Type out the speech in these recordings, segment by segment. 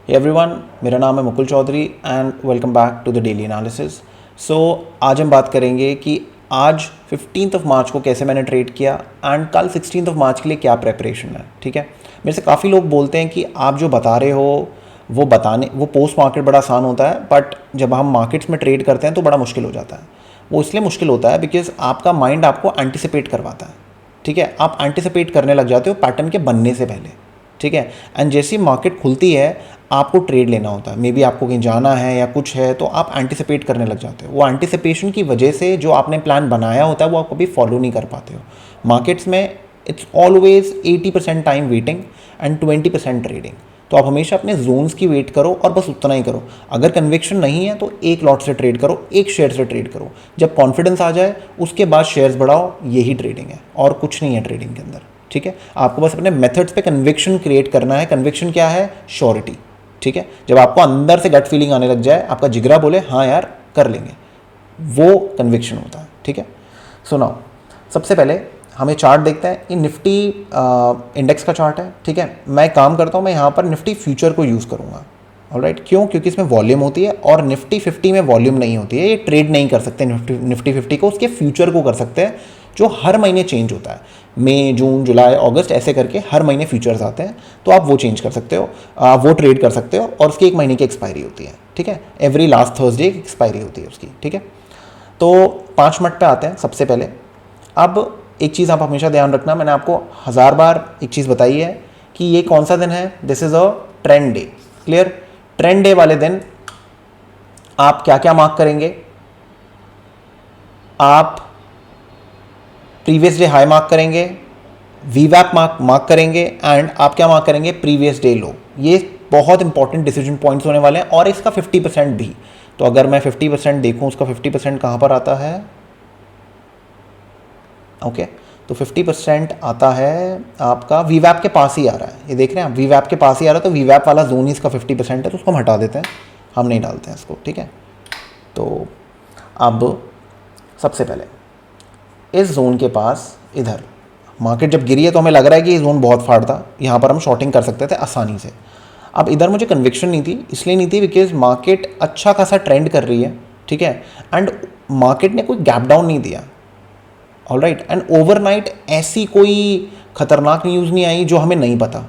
Hey everyone, मेरा नाम है Mukul Chaudhary and welcome back to the daily analysis. So आज हम बात करेंगे कि आज 15 मार्च को कैसे मैंने ट्रेड किया एंड कल 16 मार्च के लिए क्या प्रेपरेशन है। ठीक है, मेरे से काफ़ी लोग बोलते हैं कि आप जो बता रहे हो वो पोस्ट मार्केट बड़ा आसान होता है, बट जब हम मार्केट्स में ट्रेड करते हैं तो बड़ा मुश्किल हो जाता है। वो इसलिए मुश्किल होता है बिकॉज आपका माइंड आपको एंटिसिपेट करवाता है। ठीक है, आप एंटिसिपेट करने लग जाते हो पैटर्न के बनने से पहले। ठीक है, एंड जैसी मार्केट खुलती है आपको ट्रेड लेना होता है। मे बी आपको कहीं जाना है या कुछ है तो आप एंटिसिपेट करने लग जाते हो। वो एंटिसिपेशन की वजह से जो आपने प्लान बनाया होता है वो आप कभी फॉलो नहीं कर पाते हो। मार्केट्स में it's always 80% time waiting and 20% trading. तो आप हमेशा अपने जोन्स की वेट करो और बस उतना ही करो। अगर कन्विक्शन नहीं है तो एक लॉट से ट्रेड करो, एक शेयर से ट्रेड करो। जब कॉन्फिडेंस आ जाए उसके बाद शेयर्स बढ़ाओ, यही ट्रेडिंग है और कुछ नहीं है ट्रेडिंग के अंदर। ठीक है, आपको बस अपने मेथड्स पे कन्विक्शन क्रिएट करना है। कन्विक्शन क्या है? श्योरिटी। ठीक है, जब आपको अंदर से गट फीलिंग आने लग जाए, आपका जिगरा बोले हाँ यार कर लेंगे, वो कन्विक्शन होता है। ठीक है, सुनाओ। सबसे पहले हमें चार्ट देखते हैं। ये निफ्टी इंडेक्स का चार्ट है। ठीक है, मैं काम करता हूँ, मैं यहाँ पर निफ्टी फ्यूचर को यूज़ करूँगा। ऑलराइट, क्यों? क्योंकि इसमें वॉल्यूम होती है और निफ्टी 50 में वॉल्यूम नहीं होती है। ये ट्रेड नहीं कर सकते निफ्टी 50 को, उसके फ्यूचर को कर सकते हैं जो हर महीने चेंज होता है। मई, जून, जुलाई, अगस्त ऐसे करके हर महीने फ्यूचर्स आते हैं, तो आप वो चेंज कर सकते हो, वो ट्रेड कर सकते हो और उसकी एक महीने की एक्सपायरी होती है। ठीक है, एवरी लास्ट थर्सडे एक्सपायरी होती है उसकी। ठीक है, तो 5 मिनट पे आते हैं। सबसे पहले अब एक चीज़ आप हमेशा ध्यान रखना, मैंने आपको 1000 बार एक चीज़ बताई है कि ये कौन सा दिन है। This is a trend day. Clear? Trend day वाले दिन आप क्या क्या मार्क करेंगे? आप प्रीवियस डे हाई मार्क करेंगे, वीवैप मार्क करेंगे एंड आप क्या मार्क करेंगे? प्रीवियस डे लो। ये बहुत इंपॉर्टेंट डिसीजन पॉइंट्स होने वाले हैं और इसका 50% भी। तो अगर मैं 50% देखूं, उसका 50% कहां पर आता है? ओके, तो 50% आता है आपका वीवैप के पास ही आ रहा है। ये देख रहे हैं आप, वीवैप के पास ही आ रहा है, तो वीवैप वाला जोन ही इसका 50% है, तो उसको हम हटा देते हैं, हम नहीं डालते हैं इसको। ठीक है, तो अब सबसे पहले इस जोन के पास इधर मार्केट जब गिरी है तो हमें लग रहा है कि ये जोन बहुत फाड़ था, यहाँ पर हम शॉर्टिंग कर सकते थे आसानी से। अब इधर मुझे कन्विक्शन नहीं थी, इसलिए नहीं थी बिकॉज मार्केट अच्छा खासा ट्रेंड कर रही है। ठीक है, एंड मार्केट ने कोई गैप डाउन नहीं दिया। ऑलराइट, एंड ओवरनाइट ऐसी कोई खतरनाक न्यूज़ नहीं आई जो हमें नहीं पता।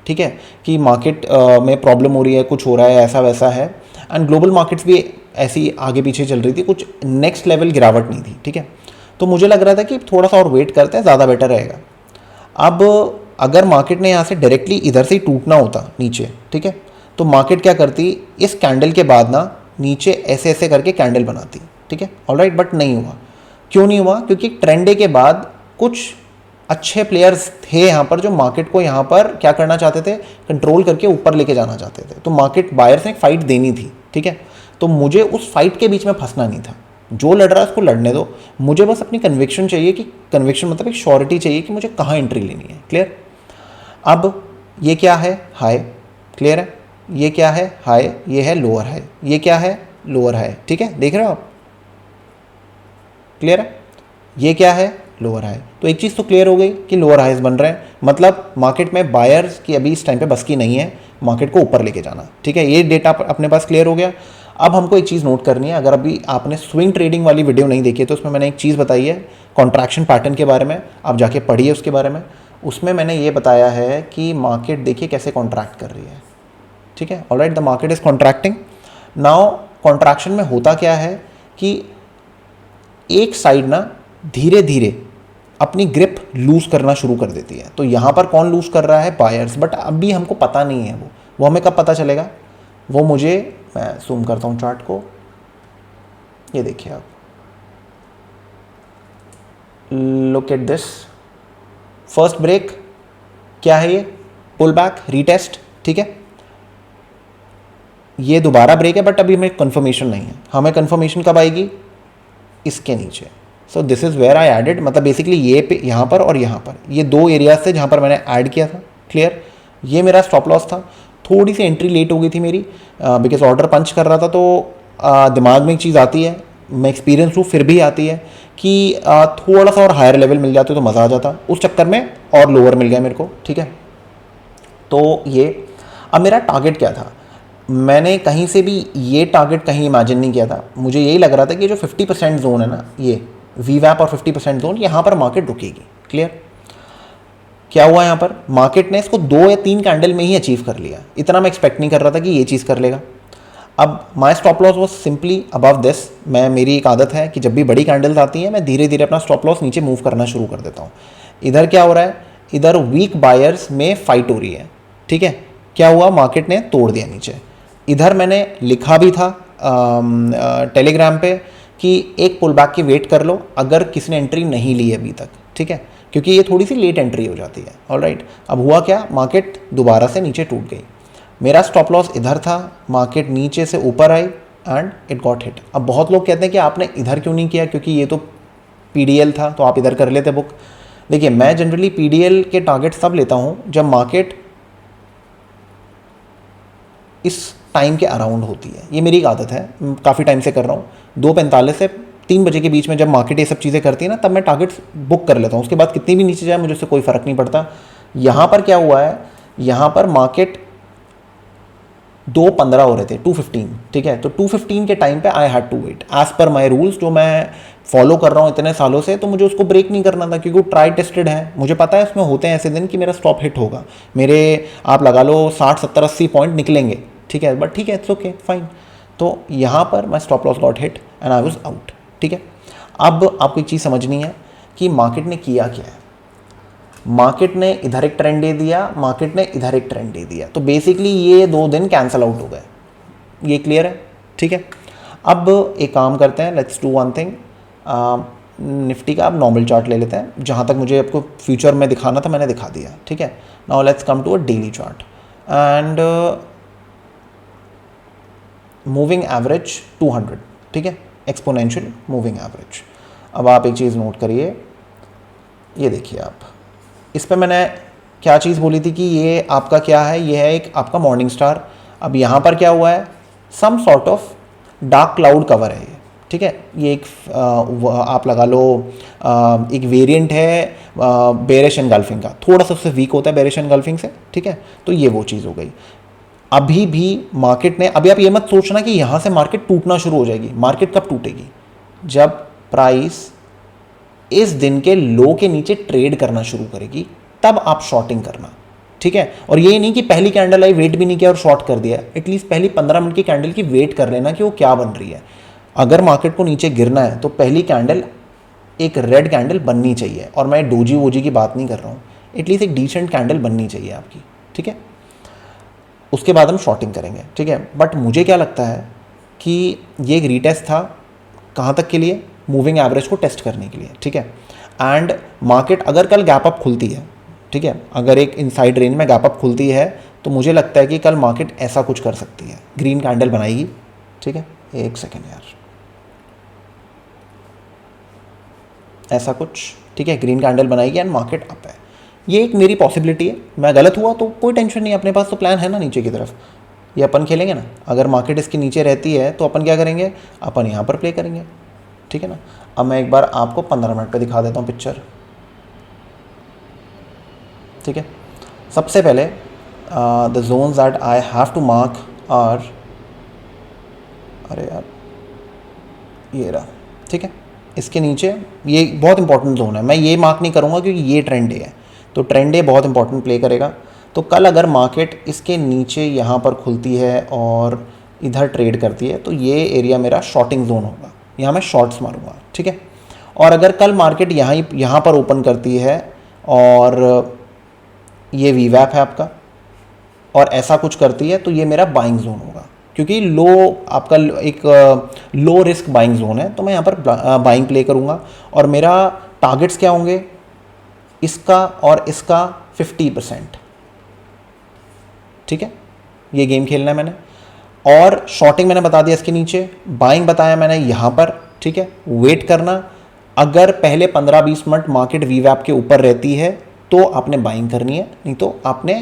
ठीक है, कि मार्केट में प्रॉब्लम हो रही है, कुछ हो रहा है, ऐसा वैसा है। एंड ग्लोबल मार्केट्स भी ऐसी आगे पीछे चल रही थी, कुछ नेक्स्ट लेवल गिरावट नहीं थी। ठीक है, तो मुझे लग रहा था कि थोड़ा सा और वेट करते हैं, ज़्यादा बेटर रहेगा। अब अगर मार्केट ने यहाँ से डायरेक्टली इधर से ही टूटना होता नीचे, ठीक है, तो मार्केट क्या करती? इस कैंडल के बाद ना नीचे ऐसे ऐसे करके कैंडल बनाती। ठीक है, ऑलराइट, बट नहीं हुआ। क्यों नहीं हुआ? क्योंकि ट्रेंड डे के बाद कुछ अच्छे प्लेयर्स थे यहाँ पर जो मार्केट को यहाँ पर क्या करना चाहते थे? कंट्रोल करके ऊपर लेके जाना चाहते थे। तो मार्केट बायर्स ने एक फाइट देनी थी। ठीक है, तो मुझे उस फाइट के बीच में फंसना नहीं था। जो लड़ रहा है उसको लड़ने दो, मुझे बस अपनी कन्विक्शन चाहिए कि कन्विक्शन मतलब एक श्योरिटी चाहिए कि मुझे कहाँ एंट्री लेनी है। क्लियर? अब ये क्या है? हाई। क्लियर है? ये क्या है? हाई। ये है लोअर हाई। ये क्या है? Lower high. ठीक है, देख रहे हो आप? क्लियर है? ये क्या है? Lower high. तो एक चीज़ तो क्लियर हो गई कि लोअर हाइज बन रहे हैं, मतलब मार्केट में बायर्स की अभी इस टाइम पे बस की नहीं है मार्केट को ऊपर लेके जाना। ठीक है, ये डेटा अपने पास क्लियर हो गया। अब हमको एक चीज़ नोट करनी है। अगर अभी आपने स्विंग ट्रेडिंग वाली वीडियो नहीं देखी है तो उसमें मैंने एक चीज़ बताई है कॉन्ट्रैक्शन पैटर्न के बारे में, आप जाके पढ़िए उसके बारे में। उसमें मैंने ये बताया है कि मार्केट देखिए कैसे कॉन्ट्रैक्ट कर रही है। ठीक है, alright, the market is contracting now. Contraction में होता क्या है कि एक साइड ना धीरे धीरे अपनी ग्रिप लूज करना शुरू कर देती है। तो यहाँ पर कौन लूज कर रहा है? बायर्स। बट अभी हमको पता नहीं है वो हमें कब पता चलेगा? वो मुझे, मैं जूम करता हूँ चार्ट को, ये देखिए आप, look at this. First break क्या है? ये पुल बैक, रीटेस्ट। ठीक है, ये दोबारा ब्रेक है बट अभी हमें कंफर्मेशन नहीं है। हमें कंफर्मेशन कब आएगी? इसके नीचे। So this is where I added, मतलब बेसिकली ये पे यहाँ पर और यहाँ पर, ये दो एरियाज थे जहाँ पर मैंने ऐड किया था। क्लियर? ये मेरा स्टॉप लॉस था। थोड़ी सी एंट्री लेट हो गई थी मेरी बिकॉज ऑर्डर पंच कर रहा था। तो दिमाग में एक चीज़ आती है, मैं एक्सपीरियंस हूँ फिर भी आती है कि थोड़ा सा और हायर लेवल मिल जाते तो मज़ा आ जाता। उस चक्कर में और लोअर मिल गया मेरे को। ठीक है, तो ये अब मेरा टारगेट क्या था? मैंने कहीं से भी ये टारगेट कहीं इमेजिन नहीं किया था। मुझे यही लग रहा था कि जो 50% जोन है ना, ये वीवैप और 50% जोन, यहाँ पर मार्केट रुकेगी। क्लियर? क्या हुआ यहाँ पर? मार्केट ने इसको 2 या 3 कैंडल में ही अचीव कर लिया। इतना मैं एक्सपेक्ट नहीं कर रहा था कि ये चीज़ कर लेगा। अब माई stop loss was simply above this. मेरी एक आदत है कि जब भी बड़ी कैंडल्स आती हैं मैं धीरे धीरे अपना स्टॉप लॉस नीचे मूव करना शुरू कर देता हूँ। इधर क्या हो रहा है? इधर वीक बायर्स में फाइट हो रही है। ठीक है, क्या हुआ? मार्केट ने तोड़ दिया नीचे। इधर मैंने लिखा भी था टेलीग्राम पे कि एक पुल बैक की वेट कर लो अगर किसी ने एंट्री नहीं ली है अभी तक। ठीक है, क्योंकि ये थोड़ी सी लेट एंट्री हो जाती है। ऑलराइट, अब हुआ क्या? मार्केट दोबारा से नीचे टूट गई। मेरा स्टॉप लॉस इधर था, मार्केट नीचे से ऊपर आई एंड इट गॉट हिट। अब बहुत लोग कहते हैं कि आपने इधर क्यों नहीं किया, क्योंकि ये तो पीडीएल था तो आप इधर कर लेते बुक। देखिए, मैं जनरली पीडीएल के टारगेट सब लेता हूँ जब मार्केट इस टाइम के अराउंड होती है। ये मेरी एक आदत है, काफ़ी टाइम से कर रहा हूँ। 2:45 से 3 बजे के बीच में जब मार्केट ये सब चीज़ें करती है ना, तब मैं टारगेट्स बुक कर लेता हूँ। उसके बाद कितनी भी नीचे जाए मुझे उससे कोई फ़र्क नहीं पड़ता। यहाँ पर क्या हुआ है? यहाँ पर मार्केट 2:15 हो रहे थे, 2:15। ठीक है, तो 2:15 के टाइम पे I had to wait as per my rules, जो मैं फॉलो कर रहा हूँ इतने सालों से। तो मुझे उसको ब्रेक नहीं करना था, क्योंकि वो ट्राई टेस्टेड है। मुझे पता है इसमें होते हैं ऐसे दिन कि मेरा स्टॉप हिट होगा, मेरे आप लगा लो 60 70 80 पॉइंट निकलेंगे। ठीक है, बट ठीक है, इट्स ओके, फाइन। तो यहाँ पर माई stop loss got hit and I was out. ठीक है, अब आपको एक चीज़ समझनी है कि मार्केट ने किया क्या है। मार्केट ने इधर एक ट्रेंड दे दिया, मार्केट ने इधर एक ट्रेंड दे दिया, तो बेसिकली ये 2 दिन कैंसल आउट हो गए। ये क्लियर है? ठीक है, अब एक काम करते हैं, let's do one thing. Nifty का अब नॉर्मल चार्ट ले लेते हैं। जहाँ तक मुझे आपको फ्यूचर में दिखाना था मैंने दिखा दिया। ठीक है, now let's come to a daily chart and moving average 200। ठीक है, एक्सपोनेंशियल मूविंग एवरेज। अब आप एक चीज़ नोट करिए, ये देखिए आप, इस पे मैंने क्या चीज़ बोली थी कि ये आपका क्या है? ये है एक आपका मॉर्निंग स्टार। अब यहाँ पर क्या हुआ है? Some sort of dark cloud cover है ये। ठीक है, ये एक आप लगा लो एक वेरिएंट है बेरिश एनगल्फिंग का, थोड़ा सा उससे वीक होता है बेरिश एनगल्फिंग से। ठीक है, तो ये वो चीज़ हो गई। अभी भी मार्केट ने, अभी आप ये मत सोचना कि यहाँ से मार्केट टूटना शुरू हो जाएगी। मार्केट कब टूटेगी? जब प्राइस इस दिन के लो के नीचे ट्रेड करना शुरू करेगी, तब आप शॉर्टिंग करना। ठीक है, और ये नहीं कि पहली कैंडल आई वेट भी नहीं किया और शॉर्ट कर दिया। एटलीस्ट पहली 15 मिनट की कैंडल की वेट कर लेना कि वो क्या बन रही है। अगर मार्केट को नीचे गिरना है तो पहली कैंडल एक रेड कैंडल बननी चाहिए, और मैं डोजी वोजी की बात नहीं कर रहा हूँ, एटलीस्ट एक डिसेंट कैंडल बननी चाहिए आपकी। ठीक है, उसके बाद हम शॉर्टिंग करेंगे। ठीक है, बट मुझे क्या लगता है कि ये एक रीटेस्ट था, कहाँ तक के लिए? मूविंग एवरेज को टेस्ट करने के लिए। ठीक है, एंड मार्केट अगर कल गैप अप खुलती है, ठीक है, अगर एक इनसाइड रेंज में गैप अप खुलती है, तो मुझे लगता है कि कल मार्केट ऐसा कुछ कर सकती है, ग्रीन कैंडल बनाएगी। ठीक है, एक सेकेंड यार, ऐसा कुछ। ठीक है, ग्रीन कैंडल बनाएगी एंड मार्केट अप है। ये एक मेरी पॉसिबिलिटी है। मैं गलत हुआ तो कोई टेंशन नहीं, अपने पास तो प्लान है ना नीचे की तरफ, ये अपन खेलेंगे ना। अगर मार्केट इसके नीचे रहती है तो अपन क्या करेंगे? अपन यहाँ पर प्ले करेंगे। ठीक है ना। अब मैं एक बार आपको 15 मिनट पे दिखा देता हूँ पिक्चर। ठीक है, सबसे पहले the zones that I have to mark are, अरे यार ये रहा। ठीक है, इसके नीचे ये बहुत इंपॉर्टेंट जोन है। मैं ये मार्क नहीं करूँगा क्योंकि ये ट्रेंड है, तो ट्रेंड डे बहुत इंपॉर्टेंट प्ले करेगा। तो कल अगर मार्केट इसके नीचे यहाँ पर खुलती है और इधर ट्रेड करती है, तो ये एरिया मेरा शॉर्टिंग जोन होगा, यहाँ मैं शॉर्ट्स मारूंगा। ठीक है, और अगर कल मार्केट यहाँ पर ओपन करती है और ये वीवैप है आपका और ऐसा कुछ करती है, तो ये मेरा बाइंग जोन होगा, क्योंकि लो आपका एक लो रिस्क बाइंग जोन है। तो मैं यहाँ पर बाइंग प्ले करूँगा और मेरा टारगेट्स क्या होंगे? इसका और इसका 50%। ठीक है, ये गेम खेलना है मैंने। और शॉर्टिंग मैंने बता दिया इसके नीचे, बाइंग बताया मैंने यहाँ पर। ठीक है, वेट करना। अगर पहले 15-20 मिनट मार्केट वीवैप के ऊपर रहती है तो आपने बाइंग करनी है, नहीं तो आपने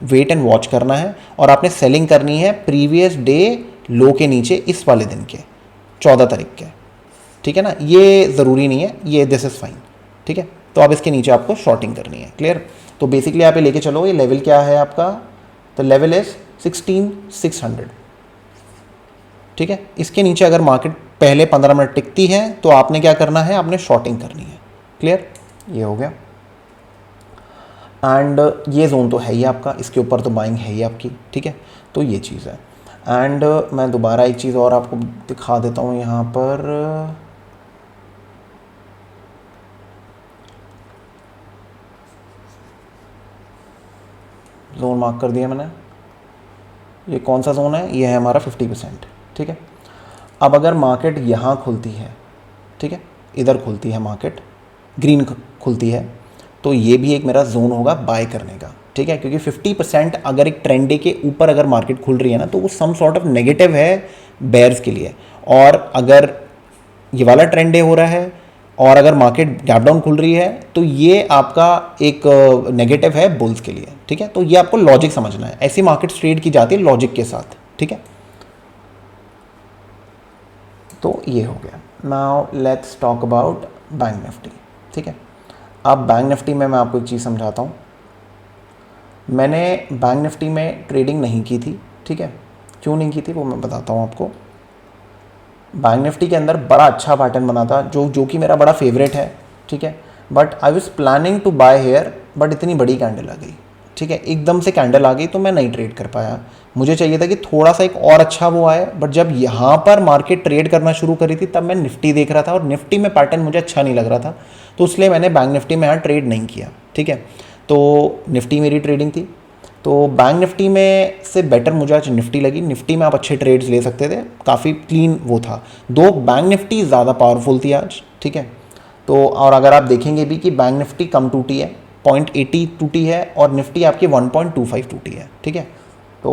वेट एंड वॉच करना है। और आपने सेलिंग करनी है प्रीवियस डे लो के नीचे, इस वाले दिन के 14 तारीख के। ठीक है ना, ये ज़रूरी नहीं है, ये दिस इज़ फाइन। ठीक है, तो अब इसके नीचे आपको शॉर्टिंग करनी है। क्लियर? तो बेसिकली आप ये लेके चलो, ये लेवल क्या है आपका? तो लेवल इज 16,600। ठीक है। इसके नीचे अगर मार्केट पहले 15 मिनट टिकती है तो आपने क्या करना है, आपने शॉर्टिंग करनी है। क्लियर, ये हो गया। एंड ये जोन तो है ही आपका, इसके ऊपर तो बाइंग है ही आपकी, ठीक है। तो ये चीज़ है। एंड मैं दोबारा एक चीज़ और आपको दिखा देता हूँ यहाँ पर। जोन मार्क कर दिया मैंने। ये कौन सा जोन है, ये है हमारा 50%, ठीक है। अब अगर मार्केट यहाँ खुलती है, ठीक है, इधर खुलती है मार्केट, ग्रीन खुलती है, तो ये भी एक मेरा जोन होगा बाय करने का, ठीक है। क्योंकि 50% अगर एक ट्रेंड डे के ऊपर अगर मार्केट खुल रही है ना, तो वो सम सॉर्ट ऑफ नेगेटिव है बेयर्स के लिए। और अगर ये वाला ट्रेंड डे हो रहा है और अगर मार्केट गैप डाउन खुल रही है, तो ये आपका एक नेगेटिव है बुल्स के लिए, ठीक है। तो ये आपको लॉजिक समझना है, ऐसी मार्केट ट्रेड की जाती है लॉजिक के साथ, ठीक है। तो ये हो गया। Now let's talk about bank Nifty, ठीक है। अब बैंक निफ्टी में मैं आपको एक चीज़ समझाता हूँ। मैंने बैंक निफ्टी में ट्रेडिंग नहीं की थी, ठीक है। क्यों नहीं की थी वो मैं बताता हूँ आपको। बैंक निफ्टी के अंदर बड़ा अच्छा पैटर्न बना था जो कि मेरा बड़ा फेवरेट है, ठीक है। But I was planning to buy here, but इतनी बड़ी कैंडल आ गई, ठीक है। एकदम से कैंडल आ गई तो मैं नहीं ट्रेड कर पाया। मुझे चाहिए था कि थोड़ा सा एक और अच्छा वो आए, बट जब यहाँ पर मार्केट ट्रेड करना शुरू करी थी तब मैं निफ्टी देख रहा था और निफ्टी में पैटर्न मुझे अच्छा नहीं लग रहा था, तो इसलिए मैंने बैंक निफ्टी में यहाँ ट्रेड नहीं किया, ठीक है। तो निफ्टी मेरी ट्रेडिंग थी, तो बैंक निफ्टी में से बेटर मुझे आज निफ्टी लगी। निफ्टी में आप अच्छे ट्रेड्स ले सकते थे, काफ़ी क्लीन वो था, दो बैंक निफ्टी ज़्यादा पावरफुल थी आज, ठीक है। तो और अगर आप देखेंगे भी कि बैंक निफ्टी कम टूटी है, 0.80 टूटी है और निफ्टी आपकी 1.25 टूटी है, ठीक है। तो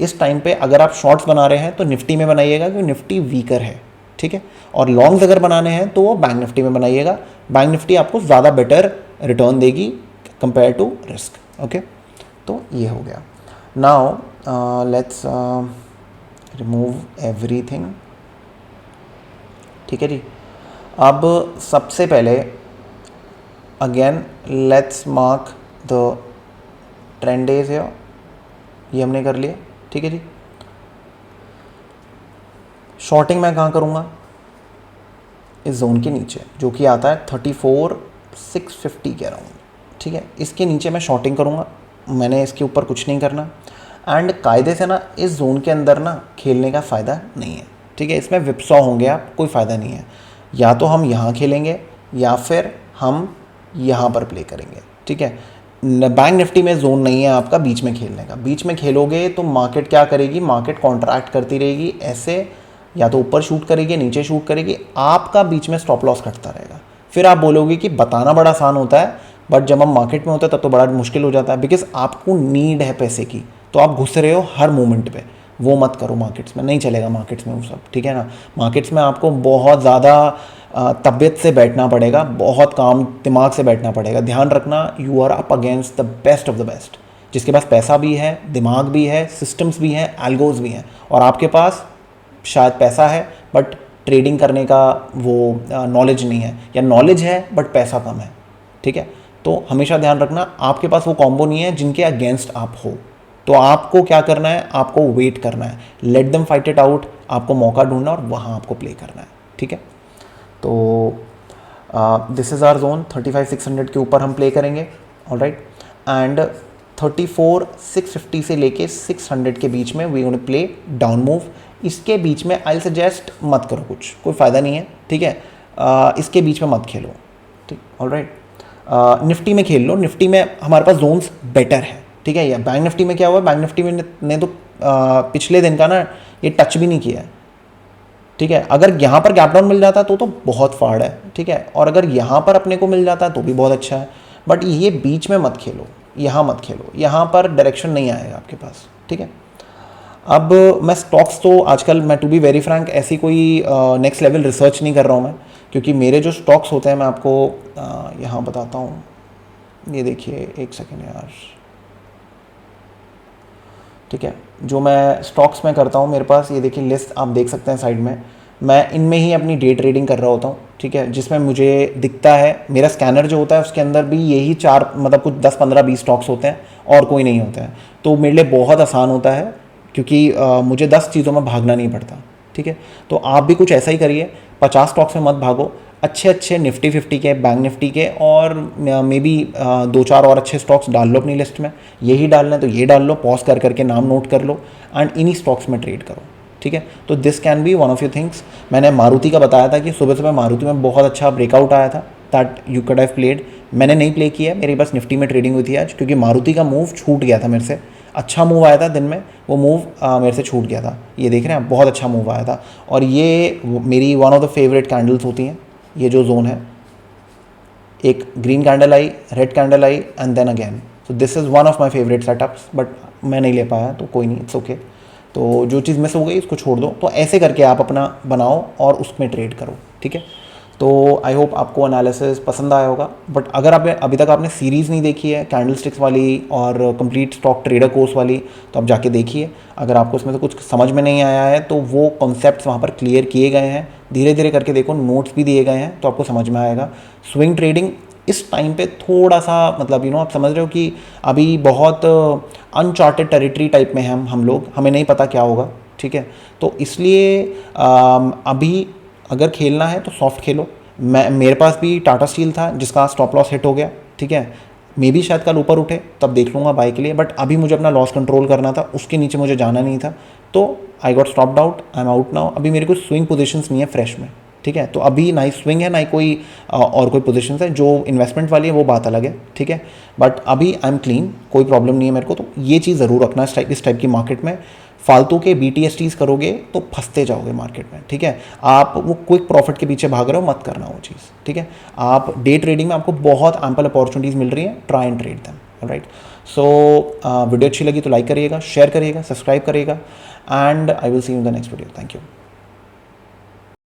इस टाइम पे अगर आप शॉर्ट्स बना रहे हैं तो निफ्टी में बनाइएगा क्योंकि निफ्टी वीकर है, ठीक है। और लॉन्ग्स अगर बनाने हैं तो वो बैंक निफ्टी में बनाइएगा। बैंक निफ्टी आपको ज़्यादा बेटर रिटर्न देगी कंपेयर टू रिस्क, ओके। तो ये हो गया। नाउ लेट्स रिमूव एवरीथिंग, ठीक है जी। अब सबसे पहले again let's mark the trend days है, ये हमने कर लिया, ठीक है जी। शॉर्टिंग मैं कहाँ करूँगा, इस जोन के नीचे जो कि आता है 34,650 के अराउंड, ठीक है। इसके नीचे मैं शॉर्टिंग करूँगा, मैंने इसके ऊपर कुछ नहीं करना। एंड कायदे से ना इस जोन के अंदर ना खेलने का फ़ायदा नहीं है, ठीक है। इसमें विपसॉ होंगे आप, कोई फ़ायदा नहीं है। या तो हम यहाँ खेलेंगे या फिर हम यहाँ पर प्ले करेंगे, ठीक है। बैंक निफ्टी में जोन नहीं है आपका बीच में खेलने का। बीच में खेलोगे तो मार्केट क्या करेगी, मार्केट कॉन्ट्रैक्ट करती रहेगी ऐसे, या तो ऊपर शूट करेगी नीचे शूट करेगी, आपका बीच में स्टॉप लॉस कटता रहेगा। फिर आप बोलोगे कि बताना बड़ा आसान होता है, बट जब हम मार्केट में होते हैं तब तो बड़ा मुश्किल हो जाता है, बिकॉज आपको नीड है पैसे की, तो आप घुस रहे हो हर मोमेंट पे। वो मत करो, मार्केट्स में नहीं चलेगा, मार्केट्स में वो सब, ठीक है ना। मार्केट्स में आपको बहुत ज़्यादा तबीयत से बैठना पड़ेगा, बहुत काम दिमाग से बैठना पड़ेगा। ध्यान रखना, you are up against the best of the best, जिसके पास पैसा भी है, दिमाग भी है, सिस्टम्स भी हैं, एल्गोज भी हैं। और आपके पास शायद पैसा है बट ट्रेडिंग करने का वो नॉलेज नहीं है, या नॉलेज है बट पैसा कम है, ठीक है। तो हमेशा ध्यान रखना, आपके पास वो कॉम्बो नहीं है जिनके अगेंस्ट आप हो। तो आपको क्या करना है, आपको वेट करना है, let them fight it out, आपको मौका ढूंढना और वहाँ आपको प्ले करना है, ठीक है। तो दिस इज़ आवर जोन, 35,600 के ऊपर हम प्ले करेंगे, ऑलराइट। एंड 34,650 से लेके 600 के बीच में we gonna play down move. इसके बीच में आई सजेस्ट मत करो कुछ, कोई फ़ायदा नहीं है, ठीक है। इसके बीच में मत खेलो, ठीक, ऑलराइट। निफ्टी में खेल लो, निफ्टी में हमारे पास जोन्स बेटर है, ठीक है। या बैंक निफ्टी में क्या हुआ, बैंक निफ्टी में ने तो पिछले दिन का ना ये टच भी नहीं किया है, ठीक है। अगर यहाँ पर गैप डाउन मिल जाता तो बहुत फाड़ है, ठीक है। और अगर यहाँ पर अपने को मिल जाता तो भी बहुत अच्छा है, बट ये बीच में मत खेलो, यहाँ मत खेलो, यहाँ पर डायरेक्शन नहीं आएगा आपके पास, ठीक है। अब मैं स्टॉक्स तो आजकल, मैं टू बी वेरी फ्रैंक, ऐसी कोई नेक्स्ट लेवल रिसर्च नहीं कर रहा हूँ मैं, क्योंकि मेरे जो स्टॉक्स होते हैं मैं आपको यहाँ बताता हूँ। ये देखिए, एक सेकेंड यार, ठीक है। जो मैं स्टॉक्स में करता हूँ, मेरे पास ये देखिए लिस्ट आप देख सकते हैं साइड में, मैं इनमें ही अपनी डे ट्रेडिंग कर रहा होता हूँ, ठीक है। जिसमें मुझे दिखता है, मेरा स्कैनर जो होता है उसके अंदर भी यही चार, मतलब कुछ 10, 15, 20 स्टॉक्स होते हैं और कोई नहीं होता है। तो मेरे लिए बहुत आसान होता है, क्योंकि मुझे 10 चीज़ों में भागना नहीं पड़ता, ठीक है। तो आप भी कुछ ऐसा ही करिए, 50 स्टॉक्स में मत भागो, अच्छे अच्छे निफ्टी 50 के, बैंक निफ्टी के और मे बी 2-4 और अच्छे स्टॉक्स डाल लो अपनी लिस्ट में। यही डालना है तो ये डाल लो, पॉज कर करके नाम नोट कर लो एंड इन्हीं स्टॉक्स में ट्रेड करो, ठीक है। तो this can be one of your things. मैंने मारुति का बताया था कि सुबह सुबह मारुति में बहुत अच्छा ब्रेकआउट आया था, that you could have played. मैंने नहीं प्ले किया है, मेरी बस निफ्टी में ट्रेडिंग हुई थी आज, क्योंकि मारुति का मूव छूट गया था मेरे से। अच्छा मूव आया था दिन में, वो मूव मेरे से छूट गया था। ये देख रहे हैं आप, बहुत अच्छा मूव आया था। और ये मेरी one of the favourite candles होती हैं। ये जो जोन है, एक ग्रीन कैंडल आई, रेड कैंडल आई and then again, so this is one of my favourite setups, but मैं नहीं ले पाया तो कोई नहीं, इट्स ओके। तो जो चीज़ मिस हो गई इसको छोड़ दो। तो ऐसे करके आप अपना बनाओ और उसमें ट्रेड करो, ठीक है। तो आई होप आपको एनालिसिस पसंद आया होगा। बट अगर आप अभी तक आपने सीरीज़ नहीं देखी है कैंडल स्टिक्स वाली और कंप्लीट स्टॉक ट्रेडर कोर्स वाली, तो आप जाके देखिए। अगर आपको उसमें से कुछ समझ में नहीं आया है तो वो कॉन्सेप्ट्स वहाँ पर क्लियर किए गए हैं, धीरे धीरे करके देखो, नोट्स भी दिए गए हैं, तो आपको समझ में आएगा। स्विंग ट्रेडिंग इस टाइम पे थोड़ा सा मतलब आप समझ रहे हो कि अभी बहुत अनचार्टेड टेरिटरी टाइप में हैं हम लोग, हमें नहीं पता क्या होगा, ठीक है। तो इसलिए अभी अगर खेलना है तो सॉफ्ट खेलो। मेरे पास भी टाटा स्टील था जिसका स्टॉप लॉस हिट हो गया, ठीक है। मे भी शायद कल ऊपर उठे तब देख लूँगा बाय के लिए, बट अभी मुझे अपना लॉस कंट्रोल करना था, उसके नीचे मुझे जाना नहीं था, तो I got stopped out, I am out now. अभी मेरे को स्विंग पोजीशंस नहीं है फ्रेश में, ठीक है। तो अभी ना ही स्विंग है ना ही कोई और कोई पोजीशंस है। जो इन्वेस्टमेंट वाली है वो बात अलग है, ठीक है। बट अभी आई एम क्लीन, कोई प्रॉब्लम नहीं है मेरे को। तो ये चीज़ ज़रूर रखना इस टाइप की मार्केट में। फालतू के BTSTs करोगे तो फंसते जाओगे मार्केट में, ठीक है। आप वो क्विक प्रॉफिट के पीछे भाग रहे हो, मत करना वो चीज़, ठीक है। आप डे ट्रेडिंग में आपको बहुत एम्पल अपॉर्चुनिटीज़ मिल रही हैं, try and trade them, alright. So video अच्छी लगी तो लाइक करिएगा, शेयर करिएगा, सब्सक्राइब करिएगा and I will see you in the next video. Thank you.